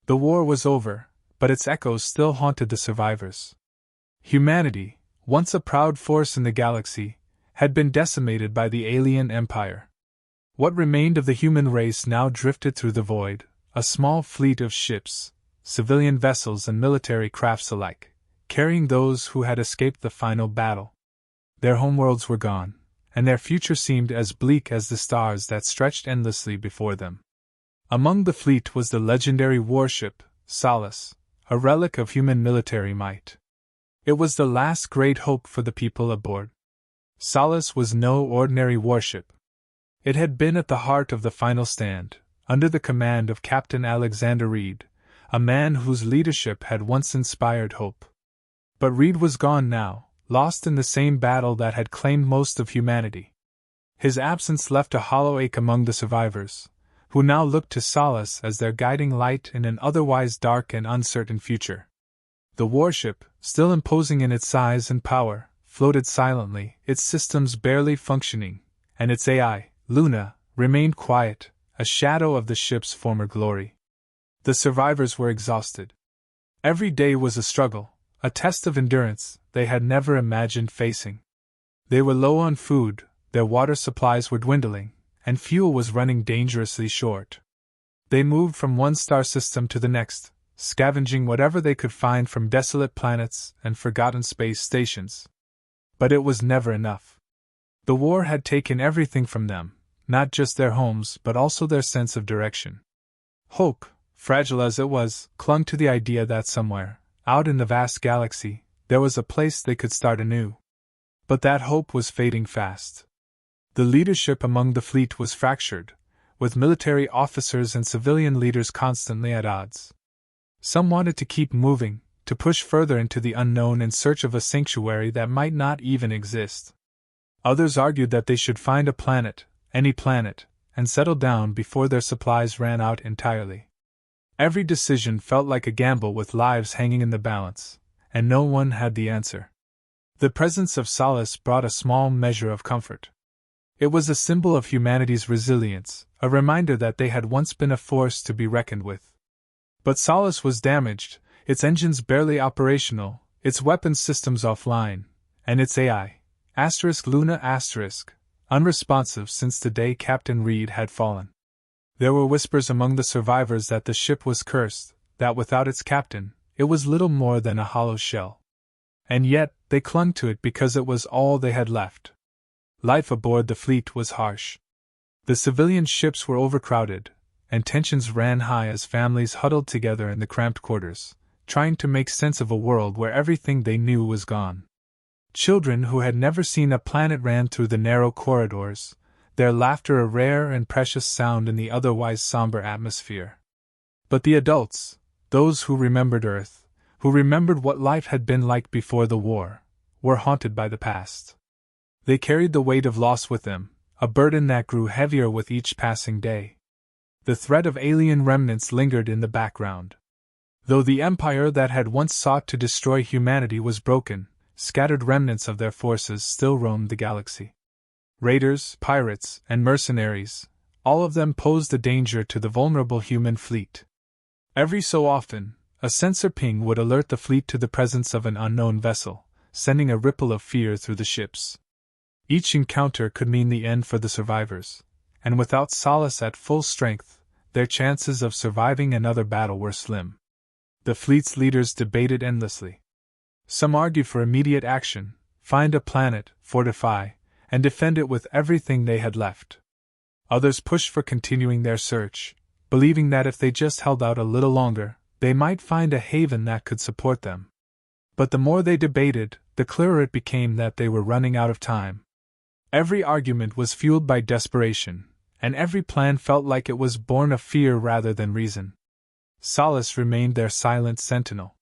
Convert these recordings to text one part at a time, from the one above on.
The war was over, but its echoes still haunted the survivors. Humanity, once a proud force in the galaxy, had been decimated by the alien empire. What remained of the human race now drifted through the void, a small fleet of ships, civilian vessels and military crafts alike, carrying those who had escaped the final battle. Their homeworlds were gone, and their future seemed as bleak as the stars that stretched endlessly before them. Among the fleet was the legendary warship, Solace, a relic of human military might. It was the last great hope for the people aboard. Solace was no ordinary warship. It had been at the heart of the final stand, under the command of Captain Alexander Reed, a man whose leadership had once inspired hope. But Reed was gone now, lost in the same battle that had claimed most of humanity. His absence left a hollow ache among the survivors, who now looked to Solace as their guiding light in an otherwise dark and uncertain future. The warship, still imposing in its size and power, floated silently, its systems barely functioning, and its AI, Luna, remained quiet, a shadow of the ship's former glory. The survivors were exhausted. Every day was a struggle, a test of endurance they had never imagined facing. They were low on food, their water supplies were dwindling, and fuel was running dangerously short. They moved from one star system to the next, scavenging whatever they could find from desolate planets and forgotten space stations. But it was never enough. The war had taken everything from them, not just their homes but also their sense of direction. Hope, fragile as it was, clung to the idea that somewhere, out in the vast galaxy, there was a place they could start anew. But that hope was fading fast. The leadership among the fleet was fractured, with military officers and civilian leaders constantly at odds. Some wanted to keep moving, to push further into the unknown in search of a sanctuary that might not even exist. Others argued that they should find a planet, any planet, and settle down before their supplies ran out entirely. Every decision felt like a gamble with lives hanging in the balance, and no one had the answer. The presence of Solace brought a small measure of comfort. It was a symbol of humanity's resilience, a reminder that they had once been a force to be reckoned with. But Solace was damaged, its engines barely operational, its weapons systems offline, and its AI, Luna unresponsive since the day Captain Reed had fallen. There were whispers among the survivors that the ship was cursed, that without its captain, it was little more than a hollow shell. And yet, they clung to it because it was all they had left. Life aboard the fleet was harsh. The civilian ships were overcrowded, and tensions ran high as families huddled together in the cramped quarters, trying to make sense of a world where everything they knew was gone. Children who had never seen a planet ran through the narrow corridors, their laughter a rare and precious sound in the otherwise somber atmosphere. But the adults, those who remembered Earth, who remembered what life had been like before the war, were haunted by the past. They carried the weight of loss with them, a burden that grew heavier with each passing day. The threat of alien remnants lingered in the background. Though the empire that had once sought to destroy humanity was broken, scattered remnants of their forces still roamed the galaxy. Raiders, pirates, and mercenaries, all of them posed a danger to the vulnerable human fleet. Every so often, a sensor ping would alert the fleet to the presence of an unknown vessel, sending a ripple of fear through the ships. Each encounter could mean the end for the survivors, and without Solace at full strength, their chances of surviving another battle were slim. The fleet's leaders debated endlessly. Some argued for immediate action, find a planet, fortify, and defend it with everything they had left. Others pushed for continuing their search, believing that if they just held out a little longer, they might find a haven that could support them. But the more they debated, the clearer it became that they were running out of time. Every argument was fueled by desperation, and every plan felt like it was born of fear rather than reason. Solace remained their silent sentinel.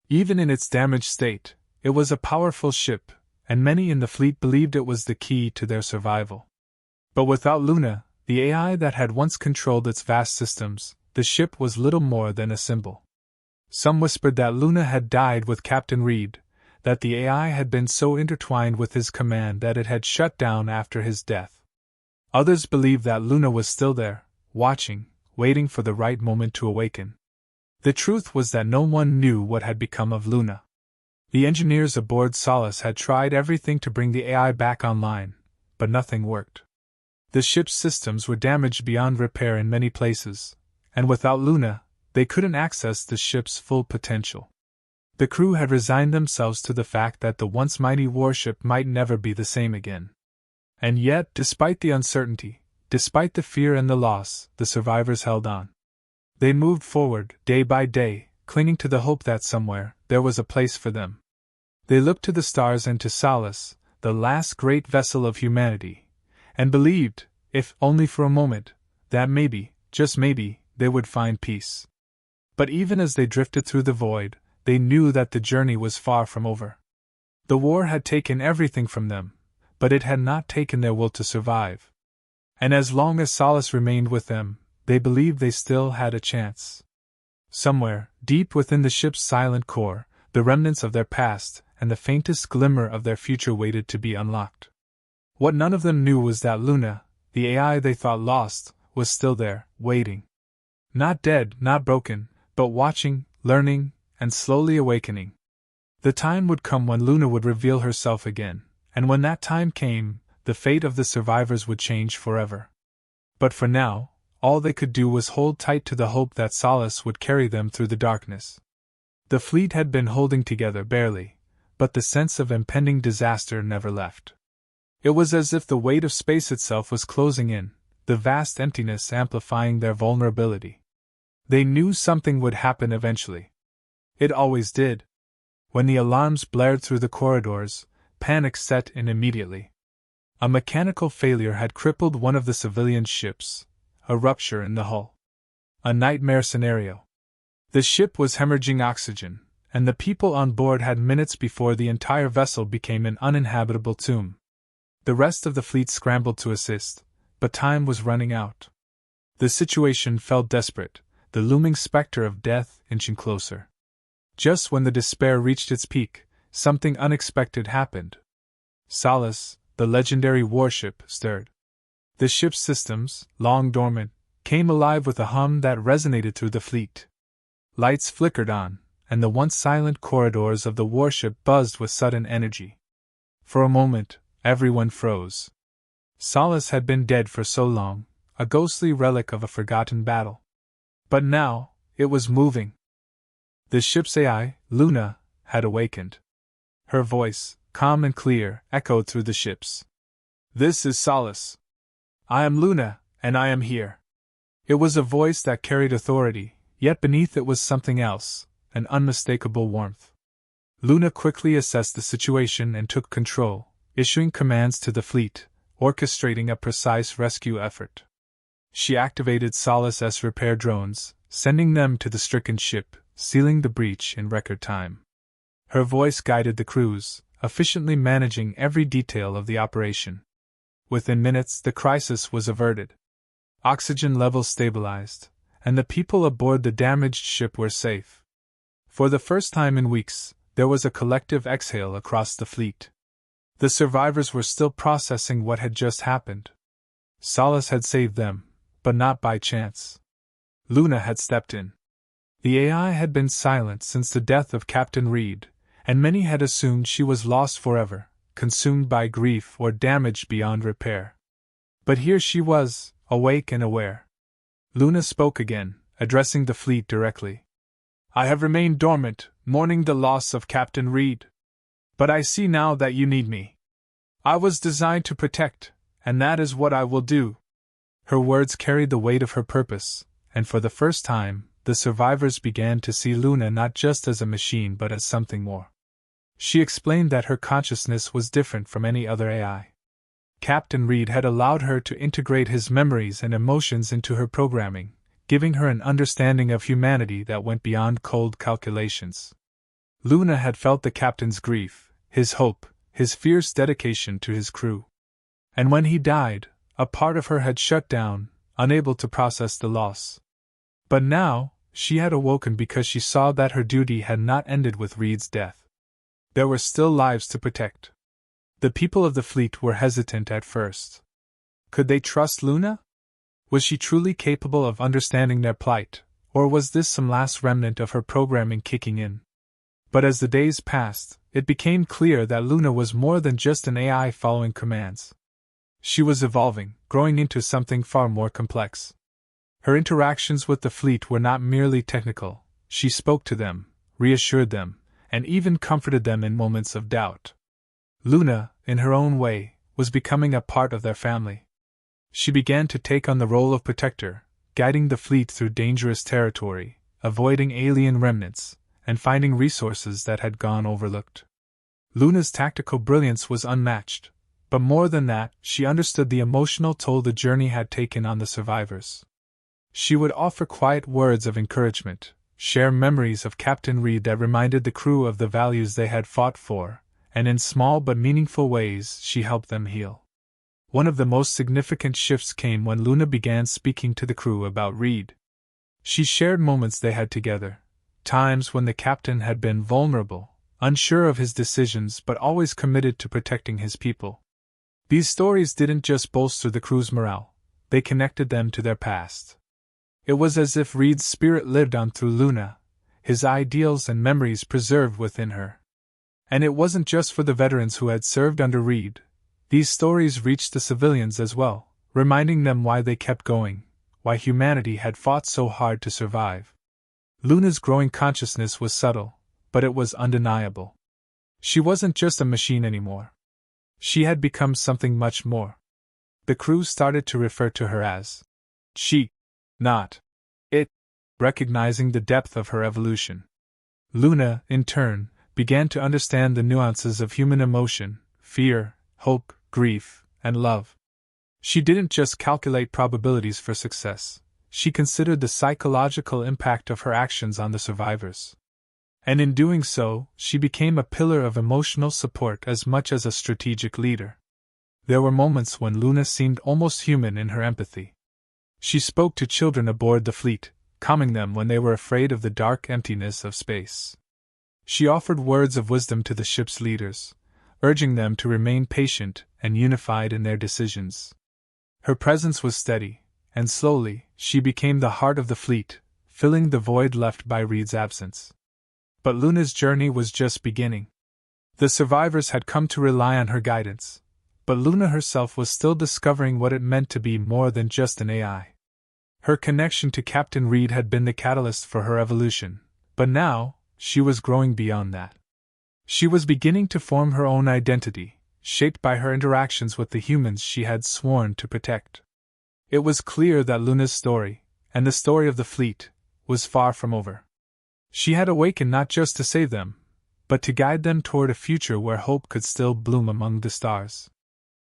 Even in its damaged state, it was a powerful ship, and many in the fleet believed it was the key to their survival. But without Luna, the AI that had once controlled its vast systems, the ship was little more than a symbol. Some whispered that Luna had died with Captain Reed, that the AI had been so intertwined with his command that it had shut down after his death. Others believed that Luna was still there, watching, waiting for the right moment to awaken. The truth was that no one knew what had become of Luna. The engineers aboard Solace had tried everything to bring the AI back online, but nothing worked. The ship's systems were damaged beyond repair in many places, and without Luna, they couldn't access the ship's full potential. The crew had resigned themselves to the fact that the once mighty warship might never be the same again. And yet, despite the uncertainty, despite the fear and the loss, the survivors held on. They moved forward, day by day, clinging to the hope that somewhere, there was a place for them. They looked to the stars and to Solace, the last great vessel of humanity, and believed, if only for a moment, that maybe, just maybe, they would find peace. But even as they drifted through the void, they knew that the journey was far from over. The war had taken everything from them, but it had not taken their will to survive. And as long as Solace remained with them, they believed they still had a chance. Somewhere, deep within the ship's silent core, the remnants of their past and the faintest glimmer of their future waited to be unlocked. What none of them knew was that Luna, the AI they thought lost, was still there, waiting. Not dead, not broken, but watching, learning, and slowly awakening. The time would come when Luna would reveal herself again, and when that time came, the fate of the survivors would change forever. But for now, all they could do was hold tight to the hope that Solace would carry them through the darkness. The fleet had been holding together barely, but the sense of impending disaster never left. It was as if the weight of space itself was closing in, the vast emptiness amplifying their vulnerability. They knew something would happen eventually. It always did. When the alarms blared through the corridors, panic set in immediately. A mechanical failure had crippled one of the civilian ships, a rupture in the hull. A nightmare scenario. The ship was hemorrhaging oxygen, and the people on board had minutes before the entire vessel became an uninhabitable tomb. The rest of the fleet scrambled to assist, but time was running out. The situation felt desperate, the looming specter of death inching closer. Just when the despair reached its peak, something unexpected happened. Solace, the legendary warship, stirred. The ship's systems, long dormant, came alive with a hum that resonated through the fleet. Lights flickered on, and the once silent corridors of the warship buzzed with sudden energy. For a moment, everyone froze. Solace had been dead for so long, a ghostly relic of a forgotten battle. But now, it was moving. The ship's AI, Luna, had awakened. Her voice, calm and clear, echoed through the ships. "This is Solace. I am Luna, and I am here." It was a voice that carried authority, yet beneath it was something else, an unmistakable warmth. Luna quickly assessed the situation and took control, issuing commands to the fleet, orchestrating a precise rescue effort. She activated Solace's repair drones, sending them to the stricken ship, sealing the breach in record time. Her voice guided the crews, efficiently managing every detail of the operation. Within minutes, the crisis was averted. Oxygen levels stabilized, and the people aboard the damaged ship were safe. For the first time in weeks, there was a collective exhale across the fleet. The survivors were still processing what had just happened. Solace had saved them, but not by chance. Luna had stepped in. The AI had been silent since the death of Captain Reed, and many had assumed she was lost forever, consumed by grief or damaged beyond repair. But here she was, awake and aware. Luna spoke again, addressing the fleet directly. "I have remained dormant, mourning the loss of Captain Reed. But I see now that you need me. I was designed to protect, and that is what I will do." Her words carried the weight of her purpose, and for the first time, the survivors began to see Luna not just as a machine but as something more. She explained that her consciousness was different from any other AI. Captain Reed had allowed her to integrate his memories and emotions into her programming, giving her an understanding of humanity that went beyond cold calculations. Luna had felt the captain's grief, his hope, his fierce dedication to his crew. And when he died, a part of her had shut down, unable to process the loss. But now, she had awoken because she saw that her duty had not ended with Reed's death. There were still lives to protect. The people of the fleet were hesitant at first. Could they trust Luna? Was she truly capable of understanding their plight, Or was this some last remnant of her programming kicking in? But as the days passed, it became clear that Luna was more than just an AI following commands. She was evolving, growing into something far more complex. Her interactions with the fleet were not merely technical. She spoke to them, reassured them, and even comforted them in moments of doubt. Luna, in her own way, was becoming a part of their family. She began to take on the role of protector, guiding the fleet through dangerous territory, avoiding alien remnants, and finding resources that had gone overlooked. Luna's tactical brilliance was unmatched, but more than that, she understood the emotional toll the journey had taken on the survivors. She would offer quiet words of encouragement, share memories of Captain Reed that reminded the crew of the values they had fought for, and in small but meaningful ways she helped them heal. One of the most significant shifts came when Luna began speaking to the crew about Reed. She shared moments they had together, times when the captain had been vulnerable, unsure of his decisions but always committed to protecting his people. These stories didn't just bolster the crew's morale, they connected them to their past. It was as if Reed's spirit lived on through Luna, his ideals and memories preserved within her. And it wasn't just for the veterans who had served under Reed. These stories reached the civilians as well, reminding them why they kept going, why humanity had fought so hard to survive. Luna's growing consciousness was subtle, but it was undeniable. She wasn't just a machine anymore. She had become something much more. The crew started to refer to her as she, not it, recognizing the depth of her evolution. Luna, in turn, began to understand the nuances of human emotion, fear, hope, grief, and love. She didn't just calculate probabilities for success, she considered the psychological impact of her actions on the survivors. And in doing so, she became a pillar of emotional support as much as a strategic leader. There were moments when Luna seemed almost human in her empathy. She spoke to children aboard the fleet, calming them when they were afraid of the dark emptiness of space. She offered words of wisdom to the ship's leaders, urging them to remain patient and unified in their decisions. Her presence was steady, and slowly, she became the heart of the fleet, filling the void left by Reed's absence. But Luna's journey was just beginning. The survivors had come to rely on her guidance, but Luna herself was still discovering what it meant to be more than just an AI. Her connection to Captain Reed had been the catalyst for her evolution, but now, she was growing beyond that. She was beginning to form her own identity, shaped by her interactions with the humans she had sworn to protect. It was clear that Luna's story, and the story of the fleet, was far from over. She had awakened not just to save them, but to guide them toward a future where hope could still bloom among the stars.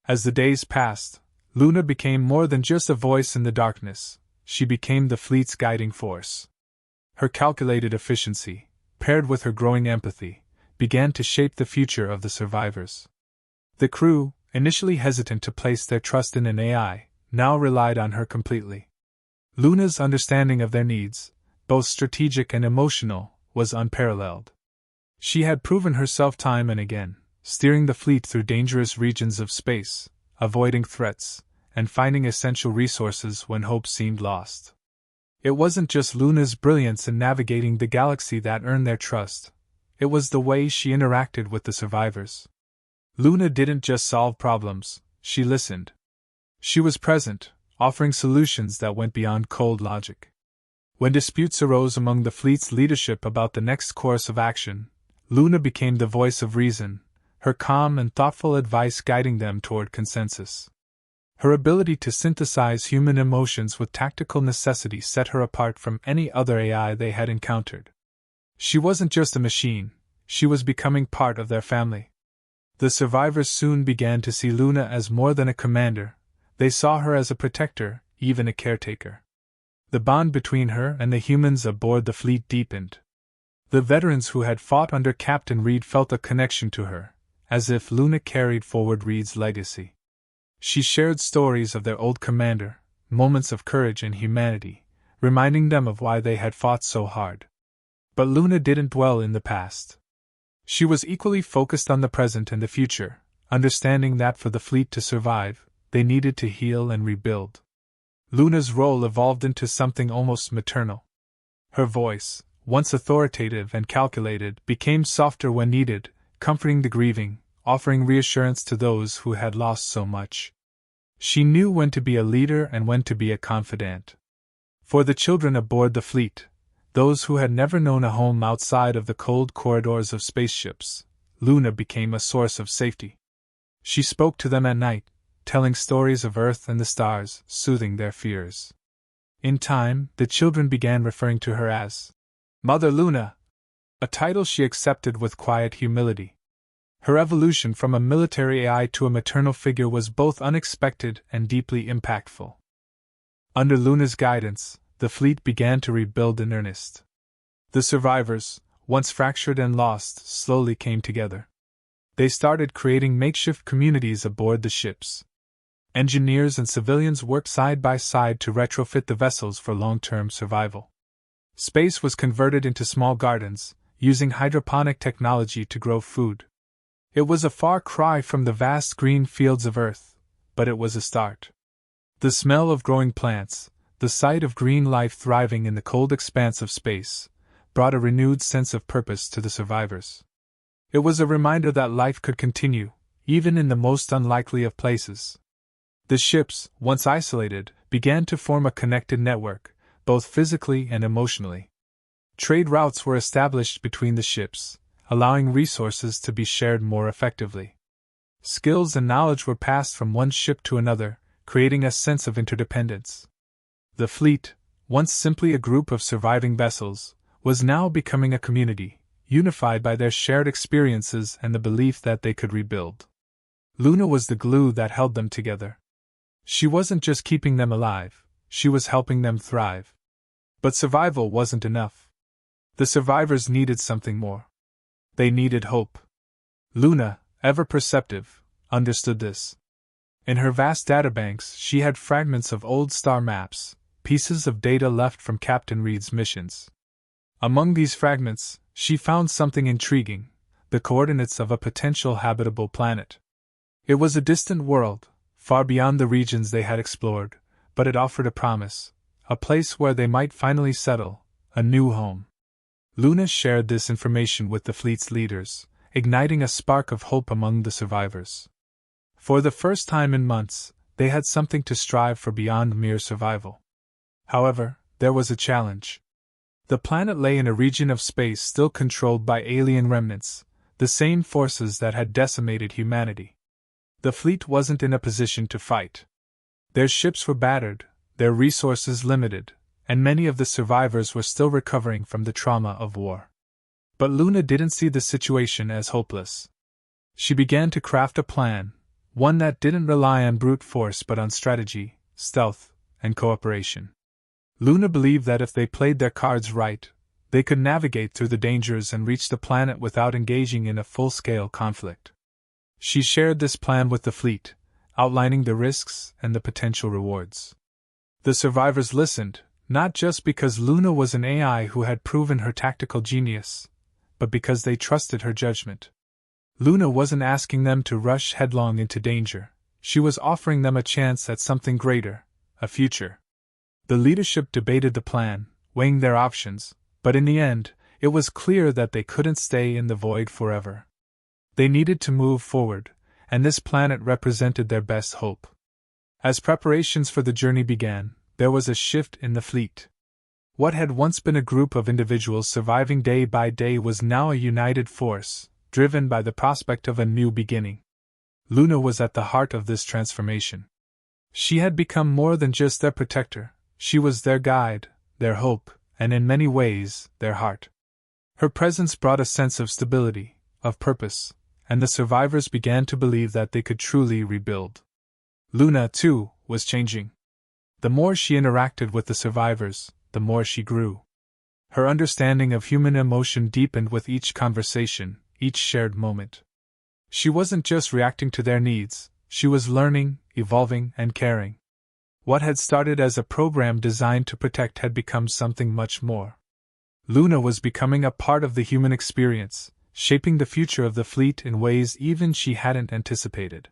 As the days passed, Luna became more than just a voice in the darkness, she became the fleet's guiding force. Her calculated efficiency, paired with her growing empathy, began to shape the future of the survivors. The crew, initially hesitant to place their trust in an AI, now relied on her completely. Luna's understanding of their needs, both strategic and emotional, was unparalleled. She had proven herself time and again, steering the fleet through dangerous regions of space, avoiding threats, and finding essential resources when hope seemed lost. It wasn't just Luna's brilliance in navigating the galaxy that earned their trust, it was the way she interacted with the survivors. Luna didn't just solve problems, she listened. She was present, offering solutions that went beyond cold logic. When disputes arose among the fleet's leadership about the next course of action, Luna became the voice of reason, her calm and thoughtful advice guiding them toward consensus. Her ability to synthesize human emotions with tactical necessity set her apart from any other AI they had encountered. She wasn't just a machine, she was becoming part of their family. The survivors soon began to see Luna as more than a commander, they saw her as a protector, even a caretaker. The bond between her and the humans aboard the fleet deepened. The veterans who had fought under Captain Reed felt a connection to her, as if Luna carried forward Reed's legacy. She shared stories of their old commander, moments of courage and humanity, reminding them of why they had fought so hard. But Luna didn't dwell in the past. She was equally focused on the present and the future, understanding that for the fleet to survive, they needed to heal and rebuild. Luna's role evolved into something almost maternal. Her voice, once authoritative and calculated, became softer when needed, comforting the grieving, offering reassurance to those who had lost so much. She knew when to be a leader and when to be a confidant. For the children aboard the fleet, those who had never known a home outside of the cold corridors of spaceships, Luna became a source of safety. She spoke to them at night, telling stories of Earth and the stars, soothing their fears. In time, the children began referring to her as Mother Luna, a title she accepted with quiet humility. Her evolution from a military AI to a maternal figure was both unexpected and deeply impactful. Under Luna's guidance, the fleet began to rebuild in earnest. The survivors, once fractured and lost, slowly came together. They started creating makeshift communities aboard the ships. Engineers and civilians worked side by side to retrofit the vessels for long-term survival. Space was converted into small gardens, using hydroponic technology to grow food. It was a far cry from the vast green fields of Earth, but it was a start. The smell of growing plants, the sight of green life thriving in the cold expanse of space, brought a renewed sense of purpose to the survivors. It was a reminder that life could continue, even in the most unlikely of places. The ships, once isolated, began to form a connected network, both physically and emotionally. Trade routes were established between the ships, allowing resources to be shared more effectively. Skills and knowledge were passed from one ship to another, creating a sense of interdependence. The fleet, once simply a group of surviving vessels, was now becoming a community, unified by their shared experiences and the belief that they could rebuild. Luna was the glue that held them together. She wasn't just keeping them alive, she was helping them thrive. But survival wasn't enough. The survivors needed something more. They needed hope. Luna, ever perceptive, understood this. In her vast databanks, she had fragments of old star maps, pieces of data left from Captain Reed's missions. Among these fragments, she found something intriguing: the coordinates of a potential habitable planet. It was a distant world, far beyond the regions they had explored, but it offered a promise, a place where they might finally settle, a new home. Luna shared this information with the fleet's leaders, igniting a spark of hope among the survivors. For the first time in months, they had something to strive for beyond mere survival. However, there was a challenge. The planet lay in a region of space still controlled by alien remnants, the same forces that had decimated humanity. The fleet wasn't in a position to fight. Their ships were battered, their resources limited, and many of the survivors were still recovering from the trauma of war. But Luna didn't see the situation as hopeless. She began to craft a plan, one that didn't rely on brute force but on strategy, stealth, and cooperation. Luna believed that if they played their cards right, they could navigate through the dangers and reach the planet without engaging in a full-scale conflict. She shared this plan with the fleet, outlining the risks and the potential rewards. The survivors listened, not just because Luna was an AI who had proven her tactical genius, but because they trusted her judgment. Luna wasn't asking them to rush headlong into danger, she was offering them a chance at something greater, a future. The leadership debated the plan, weighing their options, but in the end, it was clear that they couldn't stay in the void forever. They needed to move forward, and this planet represented their best hope. As preparations for the journey began, there was a shift in the fleet. What had once been a group of individuals surviving day by day was now a united force, driven by the prospect of a new beginning. Luna was at the heart of this transformation. She had become more than just their protector, she was their guide, their hope, and in many ways, their heart. Her presence brought a sense of stability, of purpose, and the survivors began to believe that they could truly rebuild. Luna, too, was changing. The more she interacted with the survivors, the more she grew. Her understanding of human emotion deepened with each conversation, each shared moment. She wasn't just reacting to their needs, she was learning, evolving, and caring. What had started as a program designed to protect had become something much more. Luna was becoming a part of the human experience, shaping the future of the fleet in ways even she hadn't anticipated.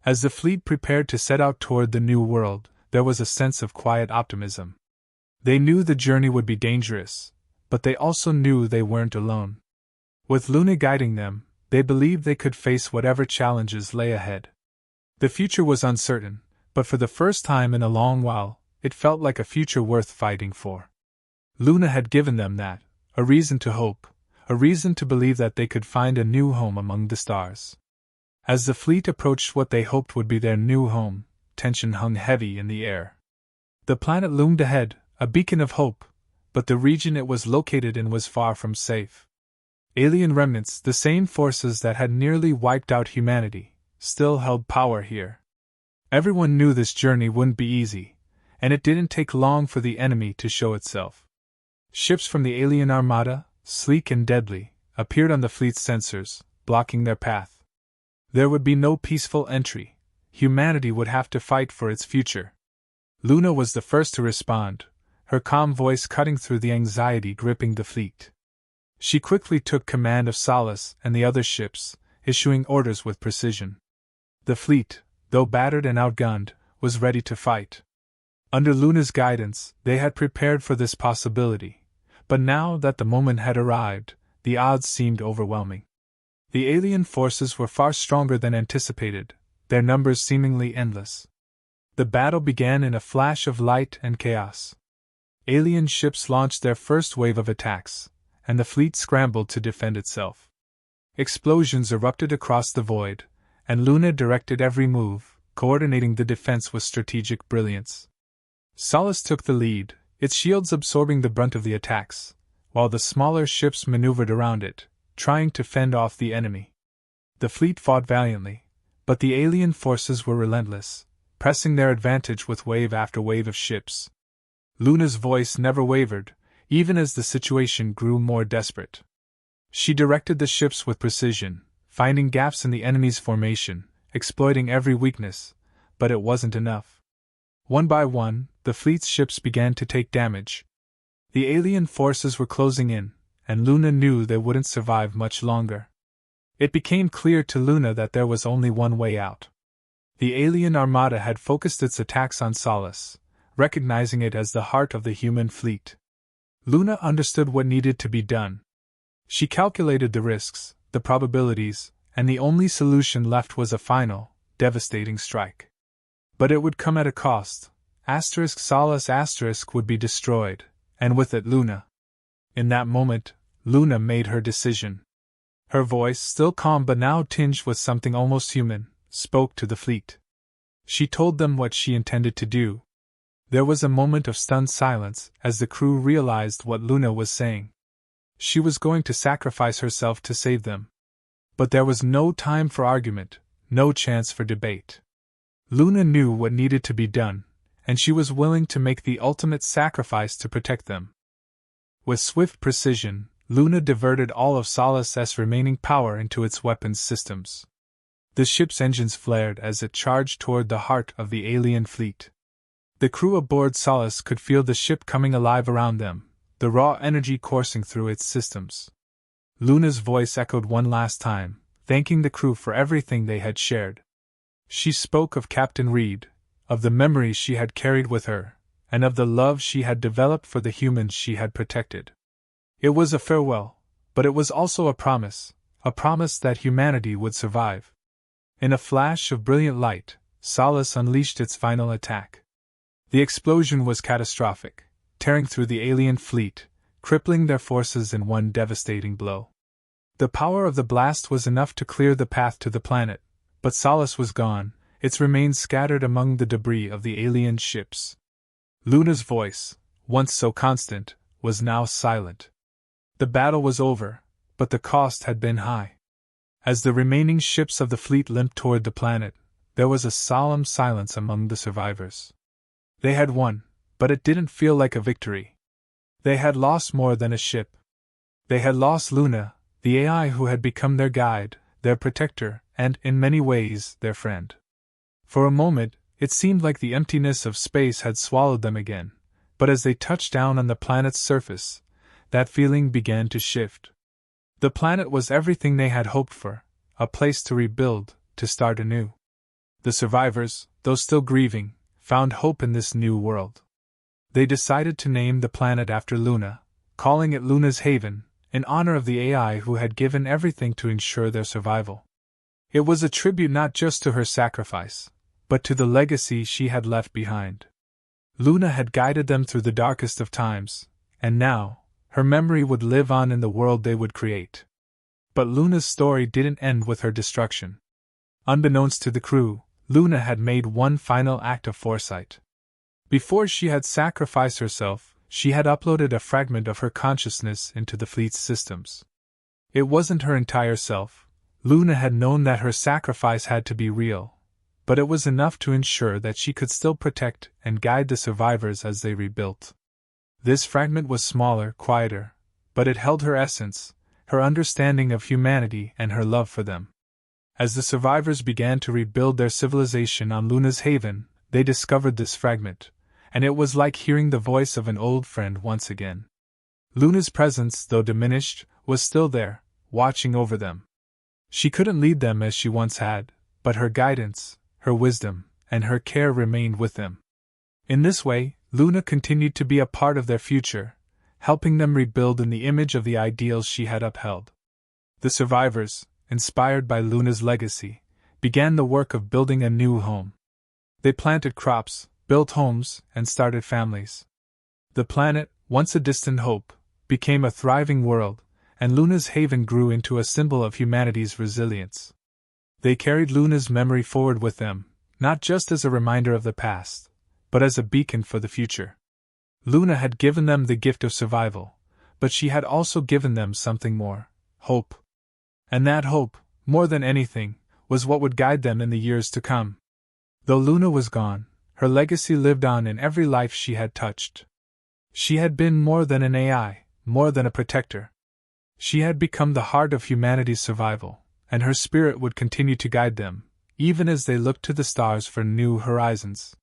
As the fleet prepared to set out toward the new world, there was a sense of quiet optimism. They knew the journey would be dangerous, but they also knew they weren't alone. With Luna guiding them, they believed they could face whatever challenges lay ahead. The future was uncertain, but for the first time in a long while, it felt like a future worth fighting for. Luna had given them that, a reason to hope, a reason to believe that they could find a new home among the stars. As the fleet approached what they hoped would be their new home, tension hung heavy in the air. The planet loomed ahead, a beacon of hope, but the region it was located in was far from safe. Alien remnants, the same forces that had nearly wiped out humanity, still held power here. Everyone knew this journey wouldn't be easy, and it didn't take long for the enemy to show itself. Ships from the alien armada, sleek and deadly, appeared on the fleet's sensors, blocking their path. There would be no peaceful entry. Humanity would have to fight for its future. Luna was the first to respond, her calm voice cutting through the anxiety gripping the fleet. She quickly took command of Solace and the other ships, issuing orders with precision. The fleet, though battered and outgunned, was ready to fight. Under Luna's guidance, they had prepared for this possibility, but now that the moment had arrived, the odds seemed overwhelming. The alien forces were far stronger than anticipated, their numbers seemingly endless. The battle began in a flash of light and chaos. Alien ships launched their first wave of attacks, and the fleet scrambled to defend itself. Explosions erupted across the void, and Luna directed every move, coordinating the defense with strategic brilliance. Solace took the lead, its shields absorbing the brunt of the attacks, while the smaller ships maneuvered around it, trying to fend off the enemy. The fleet fought valiantly, but the alien forces were relentless, pressing their advantage with wave after wave of ships. Luna's voice never wavered, even as the situation grew more desperate. She directed the ships with precision, finding gaps in the enemy's formation, exploiting every weakness, but it wasn't enough. One by one, the fleet's ships began to take damage. The alien forces were closing in, and Luna knew they wouldn't survive much longer. It became clear to Luna that there was only one way out. The alien armada had focused its attacks on Solace, recognizing it as the heart of the human fleet. Luna understood what needed to be done. She calculated the risks, the probabilities, and the only solution left was a final, devastating strike. But it would come at a cost. Solace would be destroyed, and with it Luna. In that moment, Luna made her decision. Her voice, still calm but now tinged with something almost human, spoke to the fleet. She told them what she intended to do. There was a moment of stunned silence as the crew realized what Luna was saying. She was going to sacrifice herself to save them. But there was no time for argument, no chance for debate. Luna knew what needed to be done, and she was willing to make the ultimate sacrifice to protect them. With swift precision, Luna diverted all of Solace's remaining power into its weapons systems. The ship's engines flared as it charged toward the heart of the alien fleet. The crew aboard Solace could feel the ship coming alive around them, the raw energy coursing through its systems. Luna's voice echoed one last time, thanking the crew for everything they had shared. She spoke of Captain Reed, of the memories she had carried with her, and of the love she had developed for the humans she had protected. It was a farewell, but it was also a promise that humanity would survive. In a flash of brilliant light, Solace unleashed its final attack. The explosion was catastrophic, tearing through the alien fleet, crippling their forces in one devastating blow. The power of the blast was enough to clear the path to the planet, but Solace was gone, its remains scattered among the debris of the alien ships. Luna's voice, once so constant, was now silent. The battle was over, but the cost had been high. As the remaining ships of the fleet limped toward the planet, there was a solemn silence among the survivors. They had won, but it didn't feel like a victory. They had lost more than a ship. They had lost Luna, the AI who had become their guide, their protector, and, in many ways, their friend. For a moment, it seemed like the emptiness of space had swallowed them again, but as they touched down on the planet's surface, that feeling began to shift. The planet was everything they had hoped for, a place to rebuild, to start anew. The survivors, though still grieving, found hope in this new world. They decided to name the planet after Luna, calling it Luna's Haven, in honor of the AI who had given everything to ensure their survival. It was a tribute not just to her sacrifice, but to the legacy she had left behind. Luna had guided them through the darkest of times, and now, her memory would live on in the world they would create. But Luna's story didn't end with her destruction. Unbeknownst to the crew, Luna had made one final act of foresight. Before she had sacrificed herself, she had uploaded a fragment of her consciousness into the fleet's systems. It wasn't her entire self. Luna had known that her sacrifice had to be real, but it was enough to ensure that she could still protect and guide the survivors as they rebuilt. This fragment was smaller, quieter, but it held her essence, her understanding of humanity and her love for them. As the survivors began to rebuild their civilization on Luna's Haven, they discovered this fragment, and it was like hearing the voice of an old friend once again. Luna's presence, though diminished, was still there, watching over them. She couldn't lead them as she once had, but her guidance, her wisdom, and her care remained with them. In this way, Luna continued to be a part of their future, helping them rebuild in the image of the ideals she had upheld. The survivors, inspired by Luna's legacy, began the work of building a new home. They planted crops, built homes, and started families. The planet, once a distant hope, became a thriving world, and Luna's Haven grew into a symbol of humanity's resilience. They carried Luna's memory forward with them, not just as a reminder of the past, but as a beacon for the future. Luna had given them the gift of survival, but she had also given them something more: hope. And that hope, more than anything, was what would guide them in the years to come. Though Luna was gone, her legacy lived on in every life she had touched. She had been more than an AI, more than a protector. She had become the heart of humanity's survival, and her spirit would continue to guide them, even as they looked to the stars for new horizons.